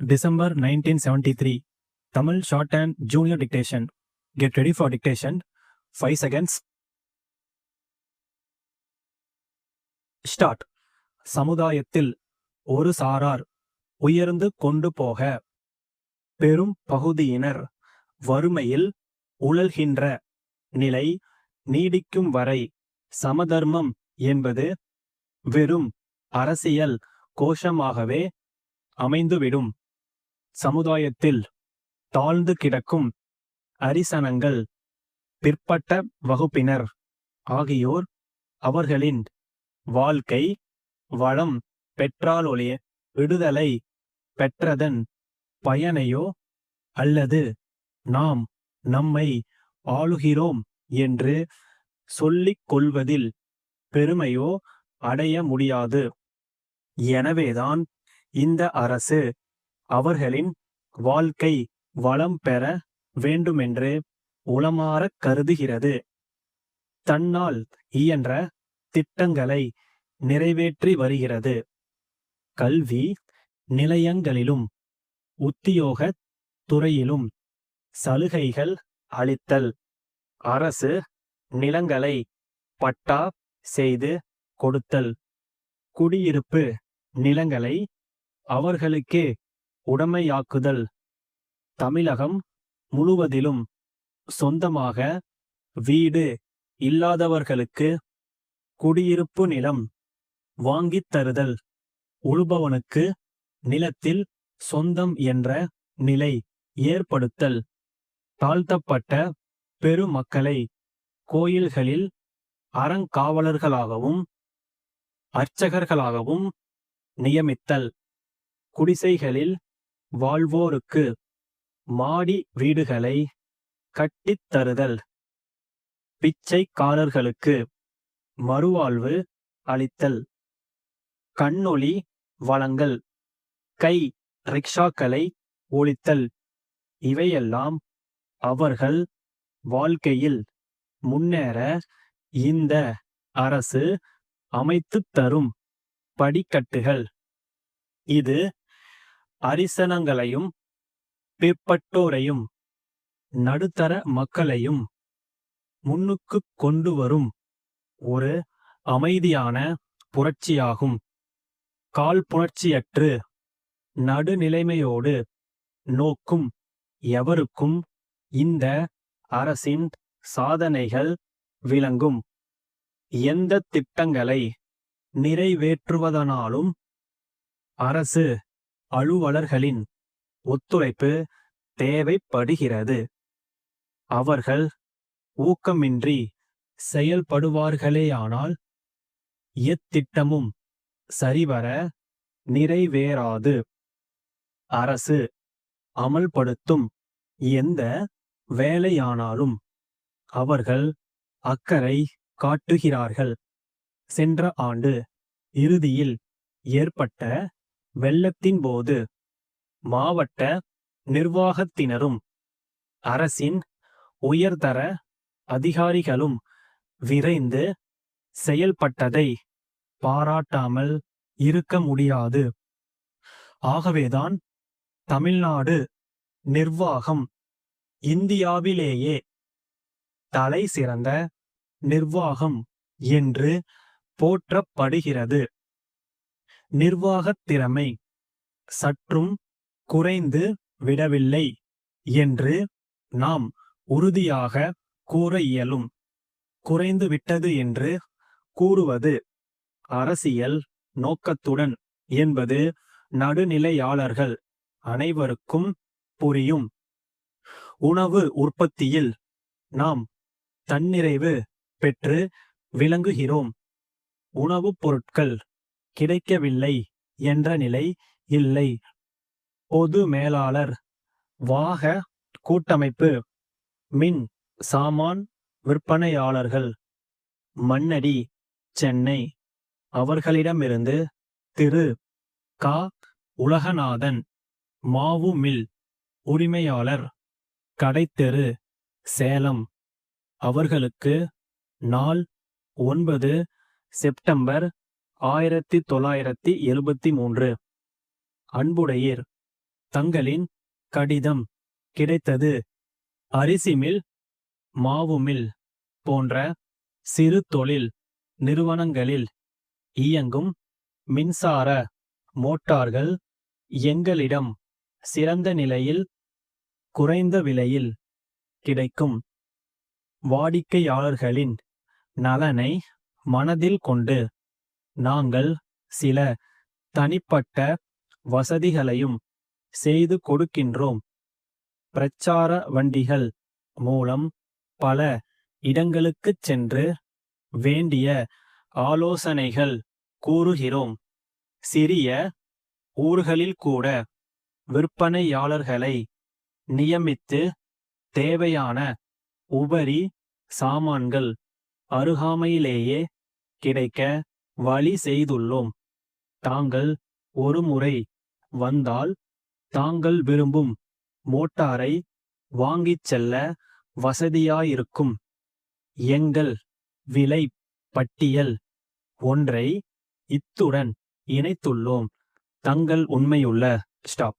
December 1973. Tamil Shorthand Junior Dictation. Get ready for dictation. 5 seconds. Start. சமுதாயத்தில் ஒரு சாரார் உயர்ந்து கொண்டு போக பெரும் பகுதியினர் வறுமையில் உழல்கின்ற நிலை நீடிக்கும் வரை சமதர்மம் என்பது வெறும் அரசியல் கோஷமாகவே அமைந்துவிடும். சமுதாயத்தில் தாழ்ந்து கிடக்கும் அரிசனங்கள், பிற்பட்ட வகுப்பினர் ஆகியோர் அவர்களின் வாழ்க்கை வளம் பெற்றாலொழிய விடுதலை பெற்றதன் பயனையோ அல்லது நாம் நம்மை ஆளுகிறோம் என்று சொல்லிக் கொள்வதில் பெருமையோ அடைய முடியாது. எனவேதான் இந்த அரசு அவர்களின் வாழ்க்கை வளம் பெற வேண்டுமென்று உளமாறக் கருதுகிறது. தன்னால் இயன்ற திட்டங்களை நிறைவேற்றி வருகிறது. கல்வி நிலையங்களிலும் உத்தியோகத் துறையிலும் சலுகைகள் அளித்தல், அரசு நிலங்களை பட்டா செய்து கொடுத்தல், குடியிருப்பு நிலங்களை அவர்களுக்கே உடைமையாக்குதல், தமிழகம் முழுவதிலும் சொந்தமாக வீடு இல்லாதவர்களுக்கு குடியிருப்பு நிலம் வாங்கித் தருதல், உழுபவனுக்கு நிலத்தில் சொந்தம் என்ற நிலை ஏற்படுத்தல், தாழ்த்தப்பட்ட பெருமக்களை கோயில்களில் அறங்காவலர்களாகவும் அர்ச்சகர்களாகவும் நியமித்தல், குடிசைகளில் வாழ்வோருக்கு மாடி வீடுகளை கட்டித் தருதல், பிச்சைக்காரர்களுக்கு மறுவாழ்வு அளித்தல், கண்ணொளி வழங்கல், கை ரிக்ஷாக்களை ஒழித்தல், இவையெல்லாம் அவர்கள் வாழ்க்கையில் முன்னேற இந்த அரசு அமைத்துத் தரும் படிக்கட்டுகள். இது அரிசனங்களையும் பிற்பட்டோரையும் நடுத்தர மக்களையும் முன்னுக்கு கொண்டு வரும் ஒரு அமைதியான புரட்சியாகும். காழ்ப்புணர்ச்சியற்று நடுநிலைமையோடு நோக்கும் எவருக்கும் இந்த அரசின் சாதனைகள் விளங்கும். எந்த திட்டங்களை நிறைவேற்றுவதனாலும் அரசு அலுவலர்களின் ஒத்துழைப்பு தேவைப்படுகிறது. அவர்கள் ஊக்கமின்றி செயல்படுவார்களேயானால் எத்திட்டமும் சரிவர நிறைவேறாது. அரசு அமல்படுத்தும் எந்த வேலையானாலும் அவர்கள் அக்கறை காட்டுகிறார்கள். சென்ற ஆண்டு இறுதியில் ஏற்பட்ட வெள்ளத்தின் போது மாவட்ட நிர்வாகத்தினரும் அரசின் உயர்தர அதிகாரிகளும் விரைந்து செயல்பட்டதை பாராட்டாமல் இருக்க முடியாது. ஆகவேதான் தமிழ்நாடு நிர்வாகம் இந்தியாவிலேயே தலை சிறந்த நிர்வாகம் என்று போற்றப்படுகிறது. நிர்வாகத் திறமை சற்றும் குறைந்து விடவில்லை என்று நாம் உறுதியாக கூற இயலும். குறைந்து விட்டது என்று கூறுவது அரசியல் நோக்கத்துடன் என்பது நடுநிலையாளர்கள் அனைவருக்கும் புரியும். உணவு உற்பத்தியில் நாம் தன்னிறைவு பெற்று விளங்குகிறோம். உணவுப் பொருட்கள் கிடைக்கவில்லை என்ற நிலை இல்லை. பொது மேலாளர் வாக கூட்டமைப்பு, மின் சாமான் விற்பனையாளர்கள், மண்ணடி சென்னை அவர்களிடமிருந்து திரு க உலகநாதன், மாவு மில் உரிமையாளர், கடைத்தெரு சேலம் அவர்களுக்கு நாள் 9 செப்டம்பர் 1973. அன்புடையீர். தங்களின் கடிதம் கிடைத்தது. அரிசி மில், மாவு மில் போன்ற சிறு தொழில் நிறுவனங்களில் இயங்கும் மின்சார மோட்டார்கள் எங்களிடம் சிறந்த நிலையில் குறைந்த விலையில் கிடைக்கும். வாடிக்கையாளர்களின் நலனை மனதில் கொண்டு நாங்கள் சில தனிப்பட்ட வசதிகளையும் செய்து கொடுக்கின்றோம். பிரச்சார வண்டிகள் மூலம் பல இடங்களுக்குச் சென்று வேண்டிய ஆலோசனைகள் கூறுகிறோம். சிறிய ஊர்களில் கூட விற்பனையாளர்களை நியமித்து தேவையான உபரி சாமான்கள் அருகாமையிலேயே கிடைக்க வழி செய்துள்ளோம். தாங்கள் ஒருமுறை வந்தால் தாங்கள் விரும்பும் மோட்டாரை வாங்கிச் செல்ல வசதியாயிருக்கும். எங்கள் விலை பட்டியல் ஒன்றை இத்துடன் இணைத்துள்ளோம். தங்கள் உண்மையுள்ள ஸ்டாப்.